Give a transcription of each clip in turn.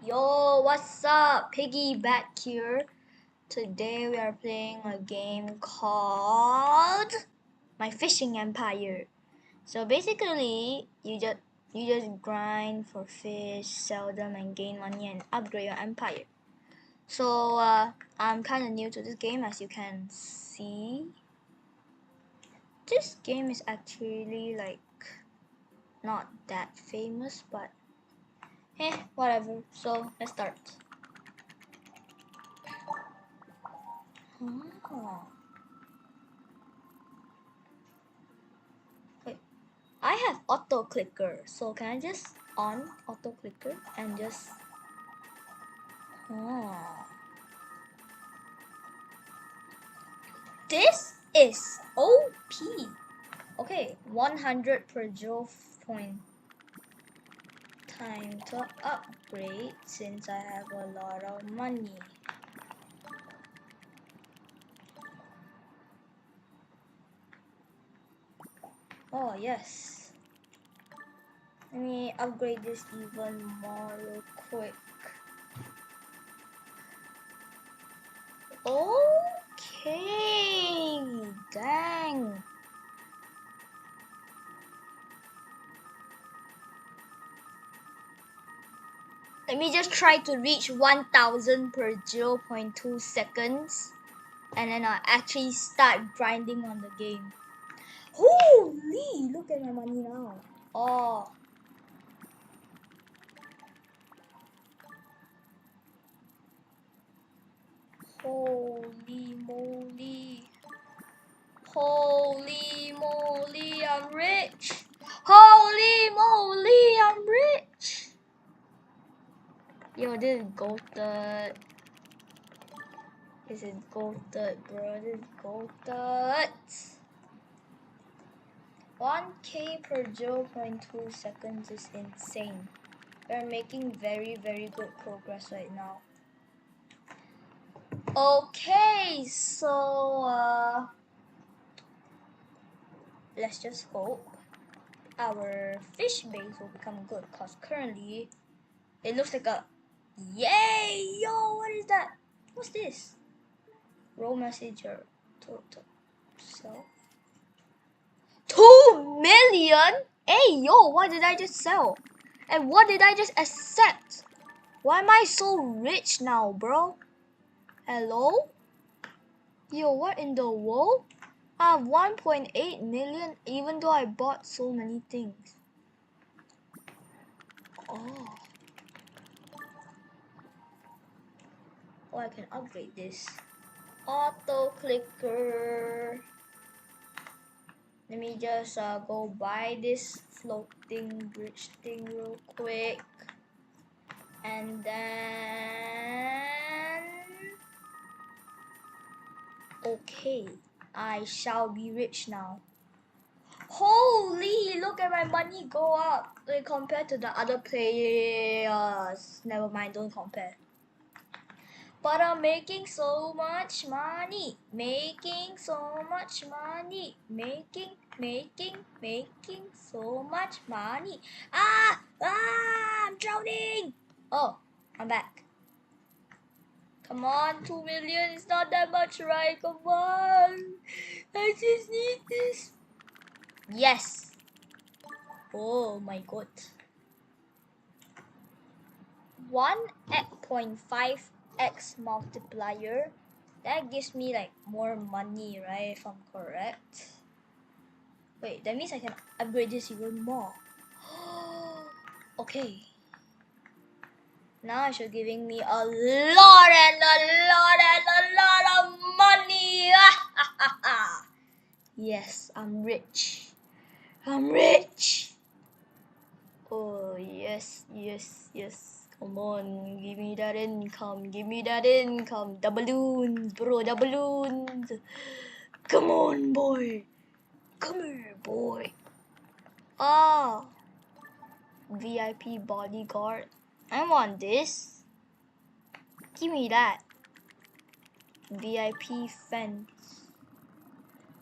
Yo, what's up? Piggy back here. Today we are playing a game called My Fishing Empire. So basically, you just grind for fish, sell them, and gain money and upgrade your empire. So I'm kind of new to this game, as you can see. This game is actually like not that famous, but whatever. So let's start. Oh. Wait, I have auto clicker, so can I just on auto clicker and just This is OP. Okay, 100 per joule point. Time to upgrade since I have a lot of money. Oh yes. Let me upgrade this even more real quick. Okay, dang. Let me just try to reach 1000 per 0.2 seconds, and then I'll actually start grinding on the game. Holy, look at my money now. Oh. Holy moly. Holy moly, I'm rich. Holy moly, I'm rich. Yo, this is goated. This is goated, bro. This is goated. 1k per 0.2 seconds is insane. We're making very good progress right now. Okay, so let's just hope our fish base will become good, because currently it looks like a yay. Yo, what is that? What's this? Row messenger total sell 2 million. Hey yo, what did I just sell? And what did I just accept? Why am I so rich now, bro? Hello? Yo, what in the world? I have 1.8 million even though I bought so many things. Oh, I can upgrade this. Auto clicker. Let me just go buy this floating bridge thing real quick. And then... Okay, I shall be rich now. Holy, look at my money go up compared to the other players. Never mind, don't compare. But I'm making so much money. Making so much money. Making so much money. I'm drowning. Oh, I'm back. Come on, 2 million is not that much, right? Come on. I just need this. Yes. Oh my god. 1.5x multiplier. That gives me like more money, right? If I'm correct. Wait, that means I can upgrade this even more. Okay. Now it's giving me a lot of money. Yes, I'm rich. I'm rich. Oh, yes. Come on, give me that income. The balloons, bro, the balloons. Come on, boy. Come here, boy. Oh, VIP bodyguard. I want this. Give me that. VIP fence.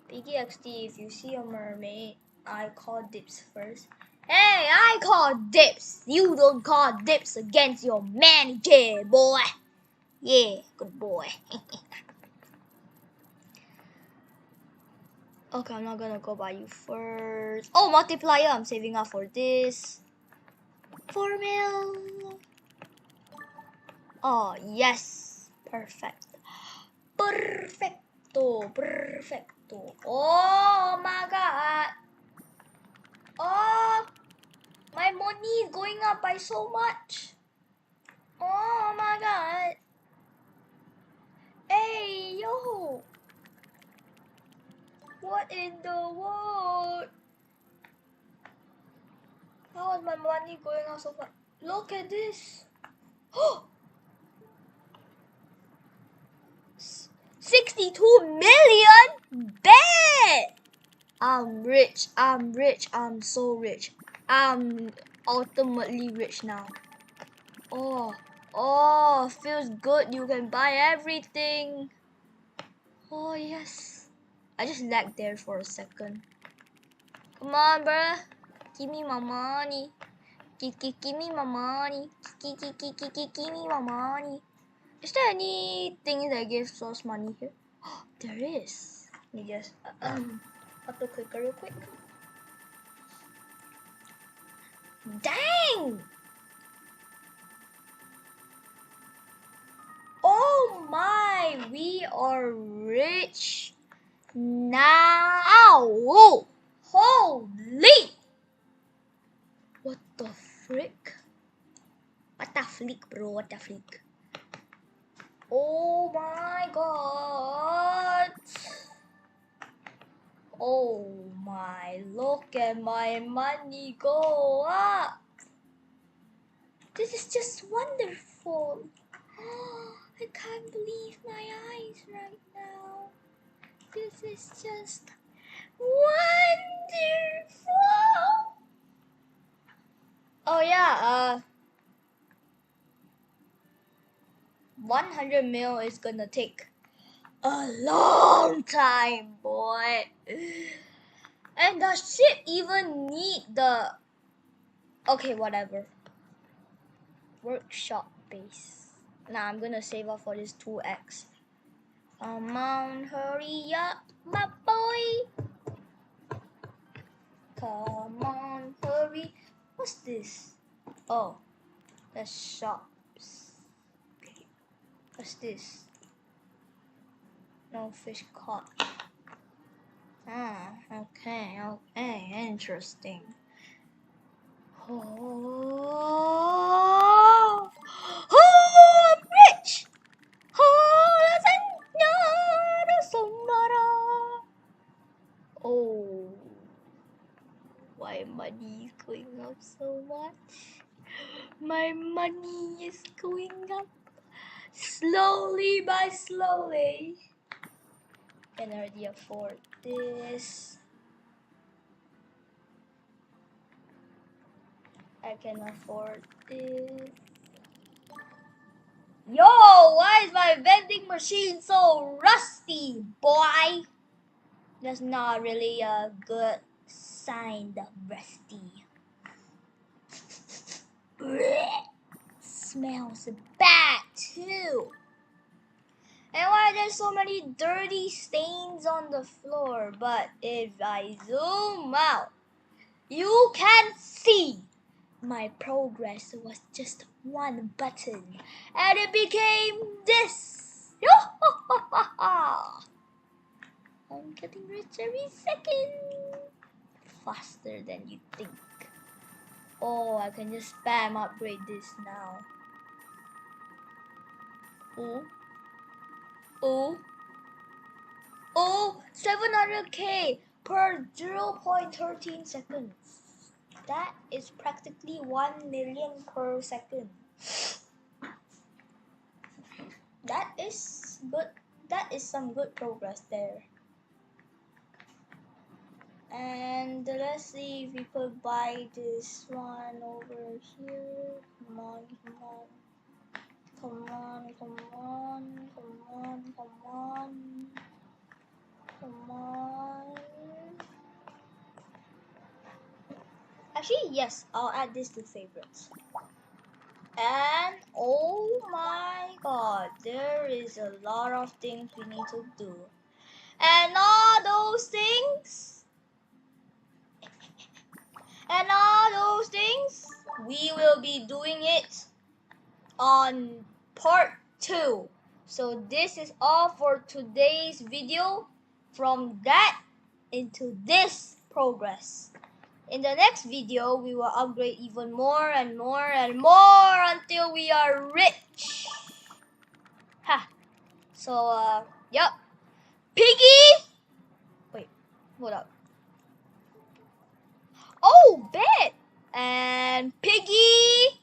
Piggy XD, if you see a mermaid, I call dips first. Hey, I call dips. You don't call dips against your manager, boy. Yeah, good boy. Okay, I'm not gonna go by you first. Oh, multiplier. I'm saving up for this. 4 mil. Oh, yes. Perfect. Perfecto. Perfecto. Oh my god. Oh, my money is going up by so much. Oh my god. Hey, yo. What in the world? How is my money going up so fast? Look at this. 62 million? Bet! I'm rich. I'm rich. I'm so rich. I'm ultimately rich now. Oh, feels good. You can buy everything. Oh, yes. I just lagged there for a second. Come on, bruh. Give me my money. Give me my money. Give me my money. Is there anything that gives us money here? Oh, there is. Let me just auto clicker real quick. Dang! Oh my, we are rich now. Whoa. Holy! What the frick? What the flick, bro? What the flick? Oh my god! Oh my, look at my money go up! This is just wonderful! I can't believe my eyes right now. This is just wonderful! Oh yeah, 100 mil is gonna take a long time, boy. And does ship even need the... Okay, whatever. Workshop base. Nah, I'm gonna save up for this 2x. Come on, hurry up, my boy. Come on, hurry. What's this? Oh, the shops. Okay. What's this? No fish caught. Ah, okay, interesting. Oh, I'm rich! Oh, why money is going up so much? My money is going up slowly by slowly. Can already afford this. I can afford this. Yo, why is my vending machine so rusty, boy? That's not really a good sign of rusty. Smells bad too. And why are there so many dirty stains on the floor? But if I zoom out, you can see my progress was just one button and it became this. I'm getting rich every second. Faster than you think. Oh, I can just spam upgrade this now. Oh, 700k per 0.13 seconds. That is practically 1 million per second. That is good. That is some good progress there. And let's see if we could buy this one over here. Come on, come on. Come on, come on, come on, come on. Come on. Actually, yes, I'll add this to favorites. And oh my god, there is a lot of things we need to do. And all those things, we will be doing it on part 2. So this is all for today's video. From that into this progress. In the next video, we will upgrade even more and more and more until we are rich. Ha! So, yep. Piggy! Wait, hold up. Oh, bet! And Piggy!